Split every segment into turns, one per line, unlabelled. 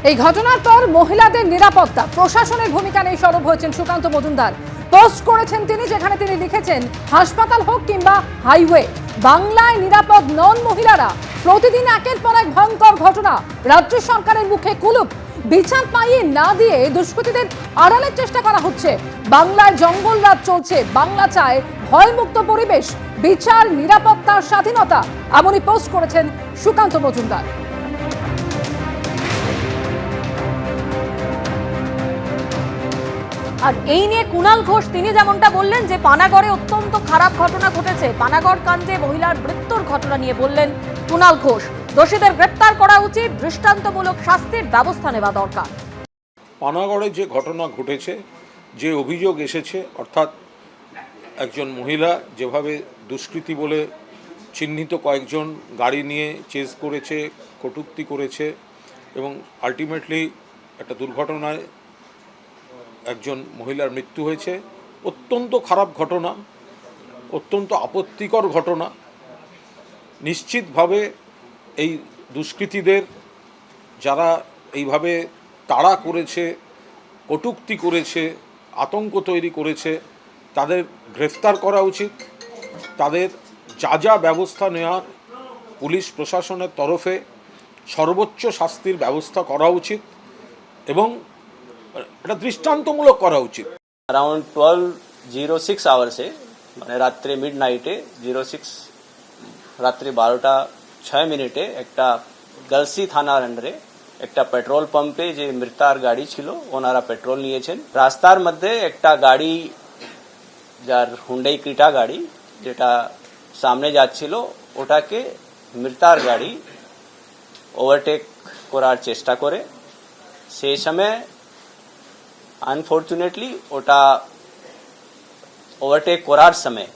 এই ঘটনার পর মহিলাদের নিরাপত্তা প্রশাসনের ভূমিকা নিয়ে সরব হয়েছেন সুকান্ত মজুমদার। পোস্ট করেছেন তিনি, যেখানে তিনি লিখেছেন, হাসপাতাল হোক কিংবা হাইওয়ে, বাংলায় নিরাপদ নন মহিলারা। প্রতিদিন একের পর এক ভয়ঙ্কর ঘটনা, রাজ্য সরকারের মুখে কুলুপ। বিচার পাইয়ে না দিয়ে দুষ্কৃতীদের আড়ালের চেষ্টা করা হচ্ছে। বাংলায় জঙ্গল রাজ চলছে, বাংলা চায় ভয়মুক্ত পরিবেশ, বিচার, নিরাপত্তা, স্বাধীনতা। এমনই পোস্ট করেছেন সুকান্ত মজুমদার।
আর এই নিয়ে কুণাল ঘোষ তিনি যেমনটা বললেন যে পানাগড়ে অত্যন্ত খারাপ ঘটনা ঘটেছে, পানাগড় কাণ্ডে মহিলার মৃত্যুর ঘটনা নিয়ে বললেন কুণাল ঘোষ, দোষীদের গ্রেপ্তার করা উচিত, দৃষ্টান্তমূলক শাস্তির ব্যবস্থা নেওয়া দরকার।
পানাগড়ে যে ঘটনা ঘটেছে, যে অভিযোগ এসেছে, অর্থাৎ একজন মহিলা যেভাবে দুষ্কৃতী বলে চিহ্নিত কয়েকজন গাড়ি নিয়ে চেজ করেছে, কটূক্তি করেছে এবং আলটিমেটলি একটা দুর্ঘটনায় একজন মহিলার মৃত্যু হয়েছে। অত্যন্ত খারাপ ঘটনা, অত্যন্ত আপত্তিকর ঘটনা। নিশ্চিতভাবে এই দুষ্কৃতীদের, যারা এইভাবে তাড়া করেছে, কটূক্তি করেছে, আতঙ্ক তৈরি করেছে, তাদের গ্রেফতার করা উচিত। তাদের যা যা ব্যবস্থা নেওয়ার পুলিশ প্রশাসনের তরফে সর্বোচ্চ শাস্তির ব্যবস্থা করা উচিত এবং এটা দৃষ্টান্তমূলক করা উচিত।
अराउंड 12:06 আওয়ার্সে মানে রাত্রে মিডনাইটে 06 রাত্রে 12:06 একটা গলসি থানার আন্ডারে একটা পেট্রোল পাম্পে যে মৃতার গাড়ি ছিল, ওনারা পেট্রোল নিয়েছেন। রাস্তার মধ্যে একটা গাড়ি, যার হুন্ডাই ক্রিটা গাড়ি, যেটা সামনে যাচ্ছিল, ওটাকে মৃতার গাড়ি ওভারটেক করার চেষ্টা করে। সেই সময় আনফর্চুনেটলি ওটা ওভারটেক করার সময়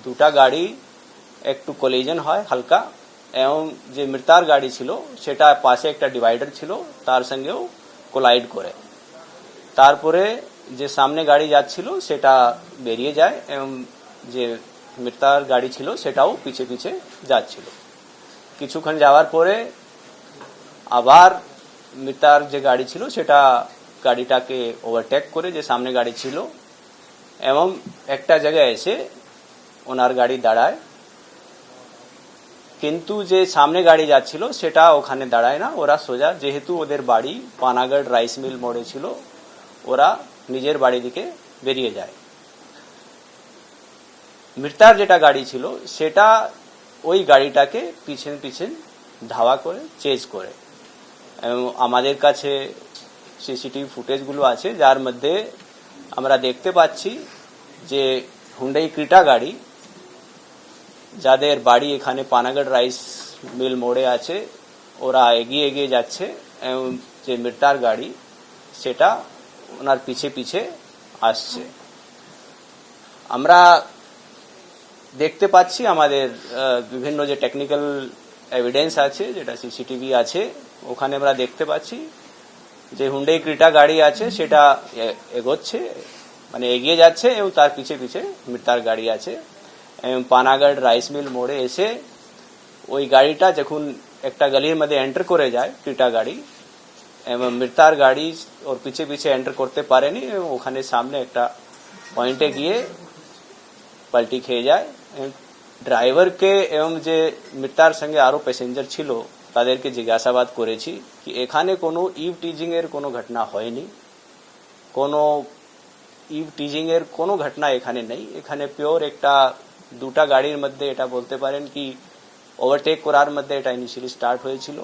দুটা গাড়ি একটু কলিজন হয় হালকা, এবং যে মৃতার গাড়ি ছিল সেটা পাশে একটা ডিভাইডার ছিল, তার সঙ্গেও কোলাইড করে। তারপরে যে সামনে গাড়ি যাচ্ছিল সেটা বেরিয়ে যায় এবং যে মৃতার গাড়ি ছিল সেটাও পিছে পিছে যাচ্ছিল। কিছুক্ষণ যাওয়ার পরে আবার মৃতার যে গাড়ি ছিল সেটা গাড়িটাকে ওভারটেক করে যে সামনে গাড়ি ছিল এবং একটা জায়গায় এসে ওনার গাড়ি দাঁড়ায়, কিন্তু যে সামনে গাড়ি যাচ্ছিল সেটা ওখানে দাঁড়ায় না। ওরা সোজা, যেহেতু ওদের বাড়ি পানাগড় রাইস মিল মোড়ে ছিল, ওরা নিজের বাড়ি দিকে বেরিয়ে যায়। মৃতার যেটা গাড়ি ছিল সেটা ওই গাড়িটাকে পিছন পিছন ধাওয়া করে চেজ করে। এবং আমাদের কাছে সিসিটিভি ফুটেজগুলো আছে, যার মধ্যে আমরা দেখতে পাচ্ছি যে হুন্ডাই ক্রিটা গাড়ি, যাদের বাড়ি এখানে পানাগড় রাইস মিল মোড়ে আছে, ওরা এগিয়ে এগিয়ে যাচ্ছে এবং যে মৃতার গাড়ি সেটা ওনার পিছে পিছে আসছে। আমরা দেখতে পাচ্ছি আমাদের বিভিন্ন যে টেকনিক্যাল এভিডেন্স আছে, যেটা সিসিটিভি আছে, ওখানে আমরা দেখতে পাচ্ছি যে হুন্ডাই ক্রিটা গাড়ি আছে সেটা এগোচ্ছে, মানে এগিয়ে যাচ্ছে এবং তার পিছে পিছে মৃতার গাড়ি আছে। এবং পানাগড় রাইস মিল মোড়ে এসে ওই গাড়িটা যখন একটা গলির মধ্যে এন্টার করে যায় ক্রিটা গাড়ি, এবং মৃতার গাড়ি ওর পিছে পিছে এন্টার করতে পারেনি এবং ওখানে সামনে একটা পয়েন্টে গিয়ে পাল্টি খেয়ে যায়। ড্রাইভারকে এবং যে মৃতার সঙ্গে আরো প্যাসেঞ্জার ছিল তাদেরকে জিজ্ঞাসাবাদ করেছি কি এখানে কোনো ইভ টিজিং এর কোনো ঘটনা হয়নি, কোনো ইভ টিজিং এর কোনো ঘটনা এখানে নেই। এখানে পিওর একটা দুটা গাড়ির মধ্যে এটা বলতে পারেন কি ওভারটেক করার মধ্যে এটা ইনিশিয়ালি স্টার্ট হয়েছিল।